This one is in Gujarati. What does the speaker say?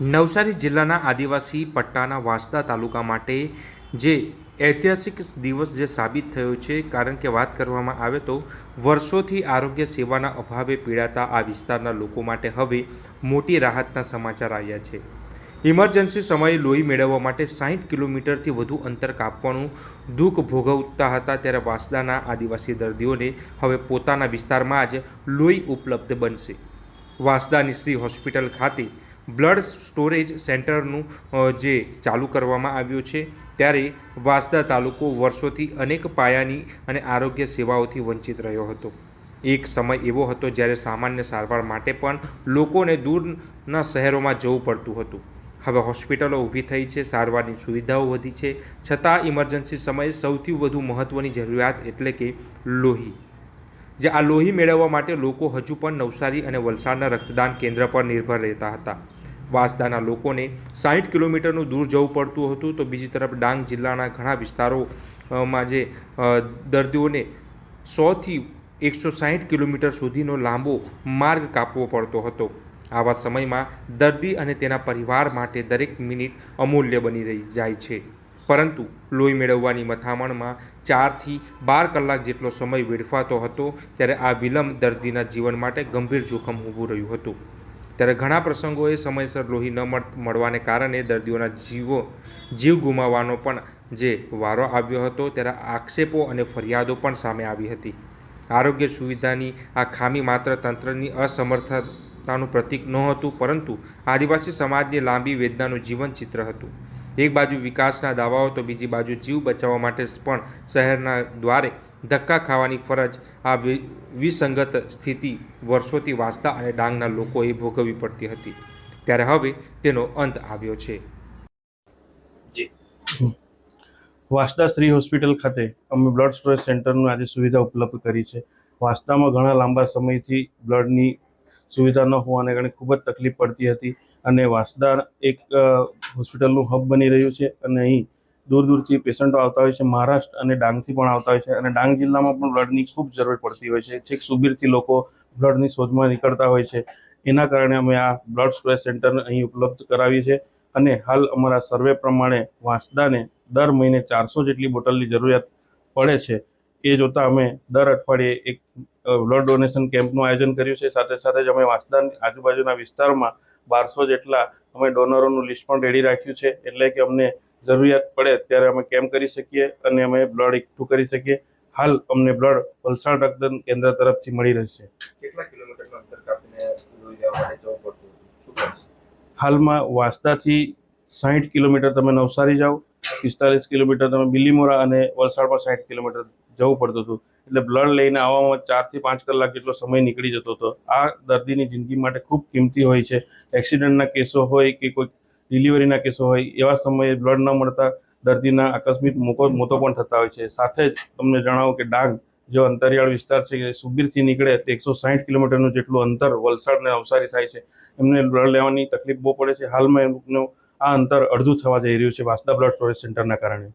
નવસારી જિલ્લાના આદિવાસી પટ્ટાના વાંસદા તાલુકા માટે જે ઐતિહાસિક દિવસ જે સાબિત થયો છે, કારણ કે વાત કરવામાં આવે તો વર્ષોથી આરોગ્ય સેવાના અભાવે પીડાતા આ વિસ્તારના લોકો માટે હવે મોટી રાહતના સમાચાર આવ્યા છે. ઇમરજન્સી સમયે લોહી મેળવવા માટે 60 કિલોમીટરથી વધુ અંતર કાપવાનું દુઃખ ભોગવતા હતા, ત્યારે વાંસદાના આદિવાસી દર્દીઓને હવે પોતાના વિસ્તારમાં જ લોહી ઉપલબ્ધ બનશે. વાંસદાની શ્રી હોસ્પિટલ ખાતે બ્લડ સ્ટોરેજ સેન્ટરનું જે ચાલુ કરવામાં આવ્યું છે, ત્યારે વાંસદા તાલુકો વર્ષોથી અનેક પાયાની અને આરોગ્ય સેવાઓથી વંચિત રહ્યો હતો. એક સમય એવો હતો જ્યારે સામાન્ય સારવાર માટે પણ લોકોને દૂરના શહેરોમાં જવું પડતું હતું. હવે હોસ્પિટલો ઊભી થઈ છે, સારવારની સુવિધાઓ વધી છે, છતાં ઇમરજન્સી સમયે સૌથી વધુ મહત્ત્વની જરૂરિયાત એટલે કે લોહી. જે આ લોહી મેળવવા માટે લોકો હજુ પણ નવસારી અને વલસાડના રક્તદાન કેન્દ્ર પર નિર્ભર રહેતા હતા. વાંસદાના લોકોને 60 કિલોમીટરનું દૂર જવું પડતું હતું, તો બીજી તરફ ડાંગ જિલ્લાના ઘણા વિસ્તારોમાં જે દર્દીઓને 100થી 160 કિલોમીટર સુધીનો લાંબો માર્ગ કાપવો પડતો હતો. આવા સમયમાં દર્દી અને તેના પરિવાર માટે દરેક મિનિટ અમૂલ્ય બની રહી જાય છે, પરંતુ લોહી મેળવવાની મથામણમાં 4થી 12 કલાક જેટલો સમય વેડફાતો હતો, ત્યારે આ વિલંબ દર્દીના જીવન માટે ગંભીર જોખમ ઊભું રહ્યું હતું. ત્યારે ઘણા પ્રસંગોએ સમયસર લોહી ન મળવાને કારણે દર્દીઓના જીવ ગુમાવવાનો પણ જે વારો આવ્યો હતો, ત્યારે આક્ષેપો અને ફરિયાદો પણ સામે આવી હતી. આરોગ્ય સુવિધાની આ ખામી માત્ર તંત્રની અસમર્થતાનું પ્રતીક નહોતું, પરંતુ આદિવાસી સમાજની લાંબી વેદનાનું જીવન ચિત્ર હતું. એક બાજુ વિકાસના દાવાઓ તો બીજી બાજુ જીવ બચાવવા માટે પણ શહેરના દ્વારે ધક્કા ખાવાની ફરજ. આ વિસંગત સ્થિતિ વર્ષોથી વાંસદા અને ડાંગના લોકોએ ભોગવવી પડતી હતી, ત્યારે હવે તેનો અંત આવ્યો છે. વાંસદા શ્રી હોસ્પિટલ ખાતે અમે બ્લડ સ્ટોરેજ સેન્ટરની આજે સુવિધા ઉપલબ્ધ કરી છે. વાંસદામાં ઘણા લાંબા સમયથી બ્લડની સુવિધા ન હોવાને કારણે ખૂબ જ તકલીફ પડતી હતી, અને વાંસદા એક હોસ્પિટલનું હબ બની રહ્યું છે, અને અહીં દૂર દૂરથી પેશન્ટો આવતા હોય છે. મહારાષ્ટ્ર અને ડાંગથી પણ આવતા હોય છે, અને ડાંગ જિલ્લામાં પણ બ્લડની ખૂબ જરૂર પડતી હોય છે. છેક સુબીરથી લોકો બ્લડની શોધમાં નીકળતા હોય છે. એના કારણે અમે આ બ્લડ સ્ટોરેજ સેન્ટર અહીં ઉપલબ્ધ કરાવી છે, અને હાલ અમારા સર્વે પ્રમાણે વાંસદાને દર મહિને 400 જેટલી બોટલની જરૂરિયાત પડે છે. એ જોતાં અમે દર અઠવાડિયે એક બ્લડ ડોનેશન કેમ્પનું આયોજન કર્યું છે. સાથે સાથે જ અમે વાંસદાની આજુબાજુના વિસ્તારમાં 1200 જેટલા અમે ડોનરોનું લિસ્ટ પણ રેડી રાખ્યું છે, એટલે કે અમને જરૂરિયાત પડે ત્યારે અમે કેમ્પ કરી શકીએ અને અમે બ્લડ એકઠું કરી શકીએ. હાલ અમને બ્લડ વલસાડ રક્તદાન કેન્દ્ર તરફથી મળી રહેશે. કેટલા કિલોમીટરનું અંતર કાપીને લોહી લેવા માટે જવું પડતું હતું? હાલમાં વાંસદાથી 60 કિલોમીટર તમે નવસારી જાઓ, 45 કિલોમીટર તમે બિલીમોરા, અને વલસાડમાં 60 કિલોમીટર જવું પડતું હતું. એટલે બ્લડ લઈને આવવામાં 4થી 5 કલાક જેટલો સમય નીકળી જતો હતો. આ દર્દીની જિંદગી માટે ખૂબ કિંમતી હોય છે. એક્સિડન્ટના કેસો હોય કે કોઈ ડિલિવરીના કેસો હોય, એવા સમયે બ્લડ ન મળતા દર્દીના આકસ્મિક મોતો પણ થતા હોય છે. સાથે જ તમને જણાવો કે ડાંગ જો અંતરિયાળ વિસ્તાર છે, કે સુબીરથી નીકળે તો 160 કિલોમીટરનું જેટલું અંતર વલસાડ અને નવસારી થાય છે. એમને બ્લડ લેવાની તકલીફ બહુ પડે છે. હાલમાં એમનું આ અંતર અડધું થવા જઈ રહ્યું છે વાંસદા બ્લડ સ્ટોરેજ સેન્ટરના કારણે.